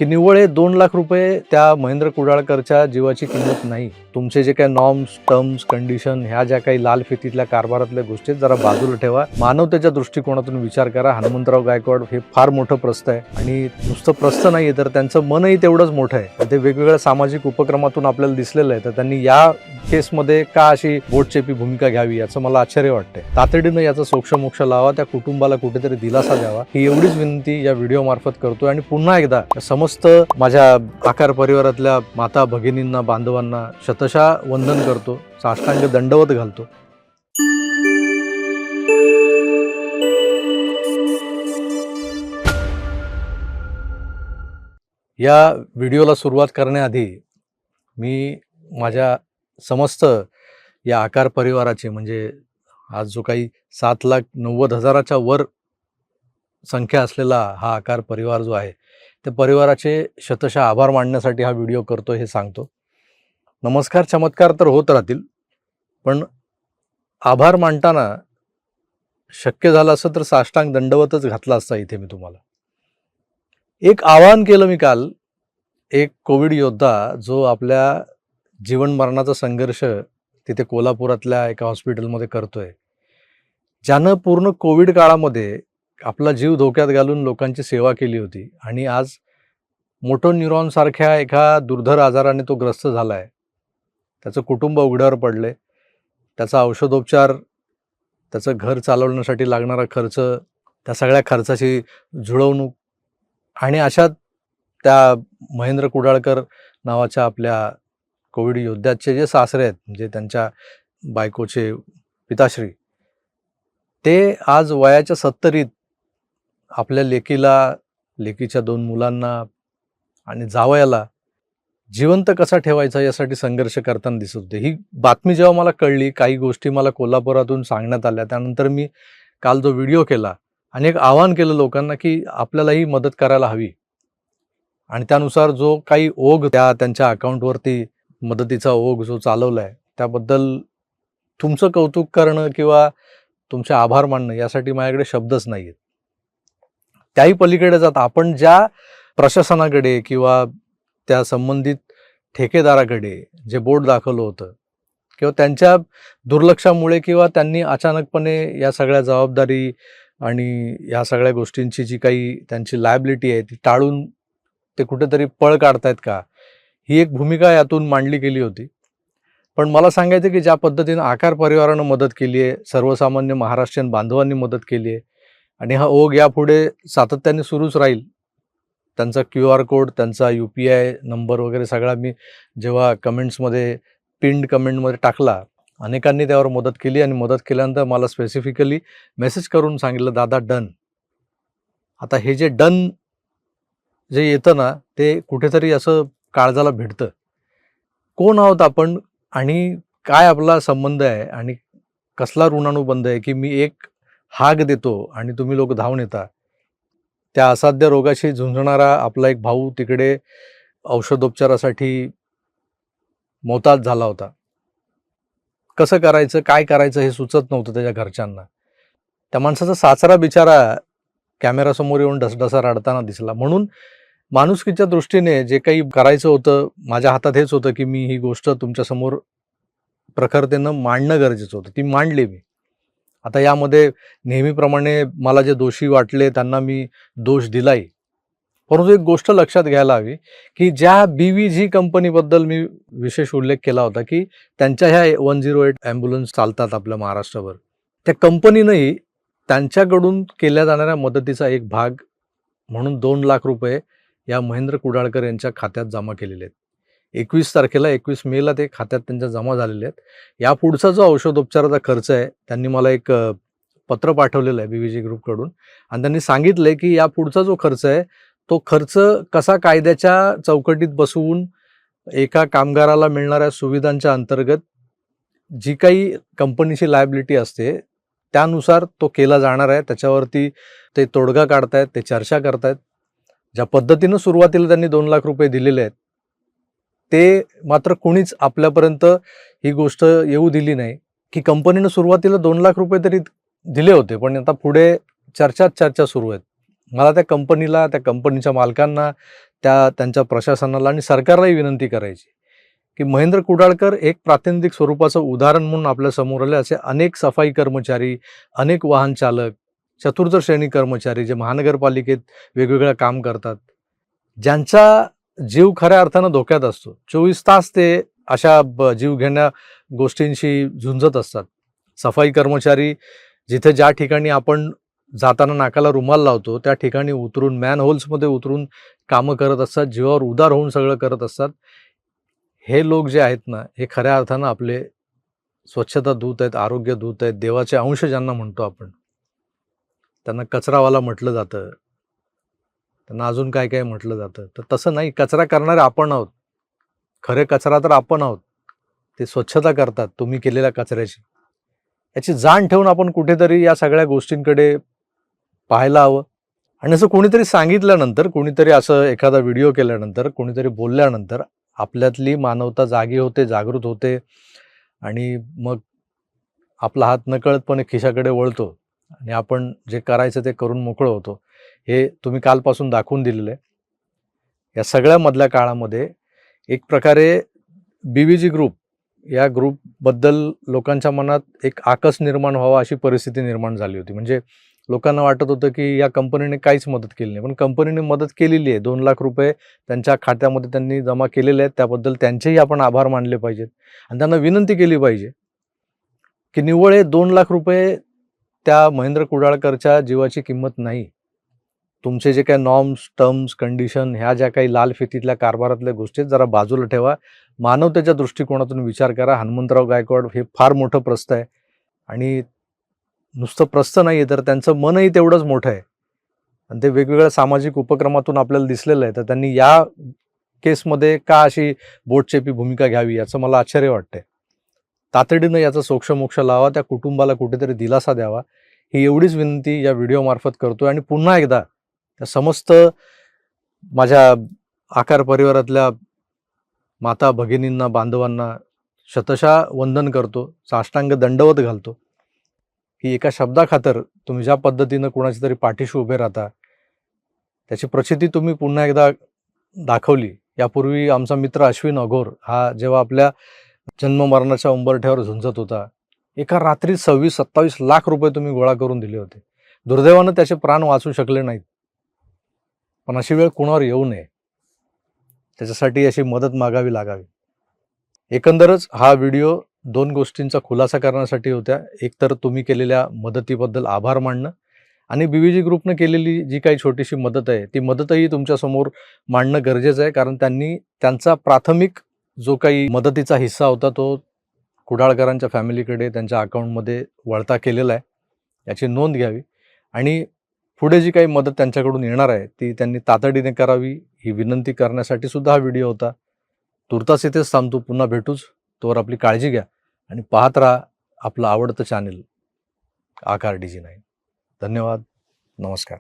की निव्वळ हे 2 लाख रुपये त्या महेंद्र कुडाळकरच्या जीवाची किंमत नाही. तुमचे जे काही नॉर्म्स, टर्म्स, कंडिशन ह्या ज्या काही लाल फितीतल्या कारभारातल्या गोष्टी जरा बाजूला ठेवा. मानवतेच्या दृष्टिकोनातून विचार करा. हनुमंतराव गायकवाड हे फार मोठं प्रस्थ आहे आणि नुसतं प्रस्थ नाहीये तर त्यांचं मनही तेवढंच मोठं आहे. ते वेगवेगळ्या सामाजिक उपक्रमातून आपल्याला दिसलेलं आहे. तर त्यांनी या केसमध्ये का अशी बोटचेपी भूमिका घ्यावी याचं मला आश्चर्य वाटतंय. तातडीनं याचा सोक्षमोक्ष लावा, त्या कुटुंबाला कुठेतरी दिलासा द्यावा ही एवढीच विनंती या व्हिडिओ मार्फत करतोय. आणि पुन्हा एकदा समस्त माझ्या आकार परिवारातल्या माता भगिनींना बांधवांना शतशः वंदन करतो, साष्टांग दंडवत घालतो. या व्हिडिओला सुरुवात करण्याआधी मी माझ्या समस्त या आकार परिवाराचे म्हणजे आज जो काही 7,90,000च्या वर संख्या असलेला हा आकार परिवार जो आहे त्या परिवाराचे शतशः आभार मानण्यासाठी हा व्हिडिओ करतो हे सांगतो. नमस्कार चमत्कार तर होत राहतील, पण आभार मानताना शक्य झालं असं तर साष्टांग दंडवतच घातला असता इथे मी तुम्हाला. एक आवाहन केलं मी काल. एक कोविड योद्धा जो आपल्या जीवन मरणाचा संघर्ष तिथे कोल्हापुरातल्या एका हॉस्पिटलमध्ये करतोय, ज्यानं पूर्ण कोविड काळामध्ये आपला जीव धोक्यात घालून लोकांची सेवा केली होती आणि आज मोटो न्यूरॉन सारख्या एका दुर्धर आजाराने तो ग्रस्त झालाय. त्याचं कुटुंब उघड्यावर पडले. त्याचा औषधोपचार, त्याचं घर चालवण्यासाठी लागणारा खर्च, त्या सगळ्या खर्चाची जुळवणूक आणि अशात त्या महेंद्र कुडाळकर नावाच्या आपल्या कोविड योद्ध्याचे जे सासरे आहेत म्हणजे त्यांच्या बायकोचे पिताश्री, ते आज वयाच्या 70ीत आपल्या लेकीला, लेकीच्या 2 मुलांना आणि जावयाला जिवंत कसा ठेवायचा यासाठी संघर्ष करताना दिसत होते. ही बातमी जेव्हा मला कळली, काही गोष्टी मला कोल्हापुरातून सांगण्यात आल्या, त्यानंतर मी काल जो व्हिडिओ केला आणि एक आवाहन केलं लोकांना की आपल्यालाही मदत करायला हवी. आणि त्यानुसार जो काही ओघ त्यांच्या अकाउंटवरती मदतीचा ओघ जो चालवला आहे त्याबद्दल तुमचं कौतुक करणं किंवा तुमचे आभार मानणं यासाठी माझ्याकडे शब्दच नाही आहेत. त्याही पलीकडे जात आपण ज्या प्रशासनाकडे किंवा त्या संबंधित ठेकेदाराकडे जे बोट दाखवलं होतं किंवा त्यांच्या दुर्लक्षामुळे किंवा त्यांनी अचानकपणे या सगळ्या जबाबदारी आणि या सगळ्या गोष्टींची जी काही त्यांची लायबिलिटी आहे ती टाळून ते कुठेतरी पळ काढतायत का, ही एक भूमिका यातून मांडली गेली होती. पण मला सांगायचं की ज्या पद्धतीनं आकार परिवारानं मदत केली आहे, सर्वसामान्य महाराष्ट्रीयन बांधवांनी मदत केली आहे आणि हा ओघ यापुढे सातत्याने सुरूच राहील. त्यांचा QR कोड, त्यांचा UPI नंबर वगैरे सगळा मी जेव्हा कमेंट्समध्ये पिन्ड कमेंटमध्ये टाकला, अनेकांनी त्यावर मदत केली आणि मदत केल्यानंतर मला स्पेसिफिकली मेसेज करून सांगितलं, दादा डन. आता हे जे डन जे येतं ना ते कुठेतरी असं काळजाला भिडतं. कोण आहोत आपण आणि काय आपला संबंध आहे आणि कसला ऋणानुबंध आहे की मी एक हाक देतो आणि तुम्ही लोक धावून येता. त्या असाध्य रोगाशी झुंजणारा आपला एक भाऊ तिकडे औषधोपचारासाठी मोताज झाला होता. कसं करायचं, काय करायचं हे सुचत नव्हतं त्याच्या घरच्यांना. त्या माणसाचा सासरा बिचारा कॅमेरासमोर येऊन ढसढसा रडताना दिसला. म्हणून माणुसकीच्या दृष्टीने जे काही करायचं होतं माझ्या हातात हेच होतं की मी ही गोष्ट तुमच्यासमोर प्रखरतेनं मांडणं गरजेचं होतं. ती मांडली मी. आता यामध्ये नेहमीप्रमाणे मला जे दोषी वाटले त्यांना मी दोष दिलाही, परंतु एक गोष्ट लक्षात घ्यायला हवी की ज्या BVG कंपनीबद्दल मी विशेष उल्लेख केला होता की त्यांच्या ह्या 108 ॲम्ब्युलन्स चालतात आपल्या महाराष्ट्रावर, त्या कंपनीनंही त्यांच्याकडून केल्या जाणाऱ्या मदतीचा एक भाग म्हणून 2 लाख रुपये या महेंद्र कुडाळकर यांच्या खात्यात जमा केलेले आहेत. 21 तारखेला 21 मेला ते खात्यात त्यांच्या जमा झालेले आहेत. यापुढचा जो औषधोपचाराचा खर्च आहे त्यांनी मला एक पत्र पाठवलेलं आहे BVG ग्रुपकडून आणि त्यांनी सांगितलंय की यापुढचा जो खर्च आहे तो खर्च कसा कायद्याच्या चौकटीत बसवून एका कामगाराला मिळणाऱ्या सुविधांच्या अंतर्गत जी काही कंपनीची लायबिलिटी असते त्यानुसार तो केला जाणार आहे. त्याच्यावरती ते तोडगा काढतायत, ते चर्चा करतायत. ज्या पद्धतीनं सुरुवातीला त्यांनी 2 लाख रुपये दिलेले आहेत ते मात्र कोणीच आपल्यापर्यंत ही गोष्ट येऊ दिली नाही की कंपनीनं सुरुवातीला 2 लाख रुपये तरी दिले होते, पण आता पुढे चर्चा सुरू आहेत. मला त्या कंपनीला, त्या कंपनीच्या मालकांना, त्यांच्या प्रशासनाला आणि सरकारलाही विनंती करायची की महेंद्र कुडाळकर एक प्रातिनिधिक स्वरूपाचं उदाहरण म्हणून आपल्या समोर आले. असे अनेक सफाई कर्मचारी, अनेक वाहन चालक, चतुर्थ श्रेणी कर्मचारी जे महानगरपालिकेत वेगवेगळं काम करतात, ज्यांचा जीव खऱ्या अर्थानं धोक्यात असतो. 24 तास ते अशा जीवघेण्या गोष्टींशी झुंजत असतात. सफाई कर्मचारी जिथे ज्या ठिकाणी आपण जाताना नाकाला रुमाल लावतो त्या ठिकाणी उतरून मॅनहोल्समध्ये उतरून कामं करत असतात, जीवावर उदार होऊन सगळं करत असतात. हे लोक जे आहेत ना, हे खऱ्या अर्थानं आपले स्वच्छता दूत आहेत, आरोग्य दूत आहेत, देवाचे अंश ज्यांना म्हणतो आपण. त्यांना कचरावाला म्हटलं जातं, त्यांना अजून काय काय म्हटलं जातं. तर तसं नाही, कचरा करणारे आपण आहोत. खरे कचरा तर आपण आहोत. ते स्वच्छता करतात तुम्ही केलेल्या कचऱ्याची. याची जाण ठेवून आपण कुठेतरी या सगळ्या गोष्टींकडे पाहायला हवं. आणि असं कोणीतरी सांगितल्यानंतर, कोणीतरी असं एखादा व्हिडिओ केल्यानंतर, कोणीतरी बोलल्यानंतर आपल्यातली मानवता जागी होते, जागृत होते आणि मग आपला हात नकळतपणे खिशाकडे वळतो आणि आपण जे करायचं ते करून मोकळं होतो. हे तुम्ही कालपासून दाखवून दिलेलं आहे. या सगळ्या मधल्या काळामध्ये एक प्रकारे BVG ग्रुप या ग्रुपबद्दल लोकांच्या मनात एक आकस निर्माण व्हावा अशी परिस्थिती निर्माण झाली होती. म्हणजे लोकांना वाटत होतं की या कंपनीने काहीच मदत केली नाही, पण कंपनीने मदत केलेली आहे. 2 लाख रुपये त्यांच्या खात्यामध्ये त्यांनी जमा केलेले आहेत. त्याबद्दल त्यांचेही आपण आभार मानले पाहिजेत आणि त्यांना विनंती केली पाहिजे की निव्वळ हे 2 लाख रुपये त्या महेंद्र कुडाळकरच्या जीवाची किंमत नाही. तुमचे जे काही नॉर्म्स, टर्म्स, कंडिशन ह्या ज्या काही लाल फितीतल्या कारभारातल्या गोष्टी जरा बाजूला ठेवा. मानवतेच्या दृष्टिकोनातून विचार करा. हनुमंतराव गायकवाड हे फार मोठं प्रस्थ आहे आणि नुसतं प्रस्थ नाही आहे, तर त्यांचं मनही तेवढंच मोठं आहे आणि ते वेगवेगळ्या सामाजिक उपक्रमातून आपल्याला दिसलेलं आहे. तर त्यांनी या केसमध्ये का अशी बोटचेपी भूमिका घ्यावी याचं मला आश्चर्य वाटतंय. तातडीनं याचा सोक्षमोक्ष लावा, त्या कुटुंबाला कुठेतरी दिलासा द्यावा, ही एवढीच विनंती या व्हिडिओमार्फत करतोय. आणि पुन्हा एकदा त्या समस्त माझ्या आकार परिवारातल्या माता भगिनींना, बांधवांना शतशः वंदन करतो, साष्टांग दंडवत घालतो की एका शब्दाखातर तुम्ही ज्या पद्धतीनं कोणाच्या तरी पाठीशी उभे राहता, त्याची प्रचिती तुम्ही पुन्हा एकदा दाखवली. यापूर्वी आमचा मित्र अश्विन अघोर हा जेव्हा आपल्या जन्ममरणाच्या उंबरठ्यावर झुंजत होता, एका रात्री 26-27 लाख रुपये तुम्ही गोळा करून दिले होते. दुर्दैवानं त्याचे प्राण वाचू शकले नाहीत. पण अशी वेळ कोणावर येऊ नये, त्याच्यासाठी अशी मदत मागावी लागावी. एकंदरच हा व्हिडिओ 2 गोष्टींचा खुलासा करण्यासाठी होत्या. एक तर तुम्ही केलेल्या मदतीबद्दल आभार मानणं आणि BVG ग्रुपनं केलेली जी काही छोटीशी मदत आहे, ती मदतही तुमच्यासमोर मांडणं गरजेचं आहे. कारण त्यांनी त्यांचा प्राथमिक जो काही मदतीचा हिस्सा होता तो कुडाळकरांच्या फॅमिलीकडे त्यांच्या अकाउंटमध्ये वळता केलेला आहे, याची नोंद घ्यावी आणि पुढे जी काही मदत त्यांच्याकडून येणार आहे ती त्यांनी तातडीने करावी, ही विनंती करण्यासाठी सुद्धा हा व्हिडिओ होता. तुर्तास इथेच थांबतो. पुन्हा भेटूच. तोवर आपली काळजी घ्या आणि पाहत राहा आपलं आवडतं चॅनेल आकार DG9. धन्यवाद. नमस्कार.